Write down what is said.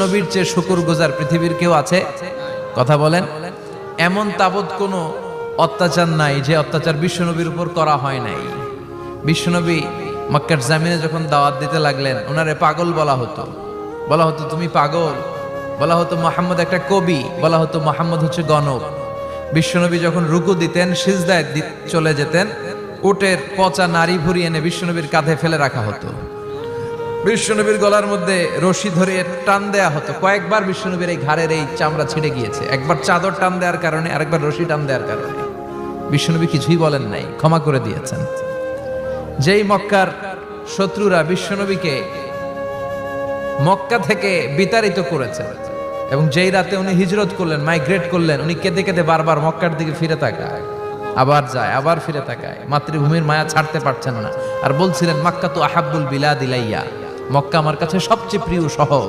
নবীর চেয়ে শুকরগুজার পৃথিবীর কেউ আছে? কথা বলেন। এমন তাবৎ কোনো অত্যাচার নাই যে অত্যাচার বিশ্ব নবীর উপর করা হয় নাই। বিশ্বনবী মক্কার জামিনে যখন দাওয়াত দিতে লাগলেন, ওনারে পাগল বলা হতো, তুমি পাগল, বলা হতো মুহাম্মদ একটা কবি, বলা হতো মুহাম্মদ হচ্ছে গণক। বিশ্বনবী যখন রুকু দিতেন, সিজদায় চলে যেতেন, উটের পচা নারী ভুরি এনে বিশ্বনবীর কাঁধে ফেলে রাখা হতো। বিশ্বনবীর গলার মধ্যে রশি ধরে টান দেয়া হতো। কয়েকবার বিশ্বনবীর এই ঘাড়ের এই চামড়া ছিঁড়ে গিয়েছে, একবার চাদর টান দেওয়ার কারণে, আরেকবার রশি টান দেওয়ার কারণে। বিশ্বনবী কিছুই বলেন নাই, ক্ষমা করে দিয়েছেন। যেই মক্কার শত্রুরা বিশ্বনবীকে মক্কা থেকে বিতাড়িত করেছে, এবং যেই রাতে উনি হিজরত করলেন, মাইগ্রেট করলেন, উনি কেঁদে কেঁদে বারবার মক্কার দিকে ফিরে তাকায়, আবার যায়, আবার ফিরে তাকায়, মাতৃভূমির মায়া ছাড়তে পারছেন না। আর বলছিলেন, মাক্কা তো আহাব্বুল বিলাদ ইলাইয়া, মক্কা আমার কাছে সবচেয়ে প্রিয় শহর।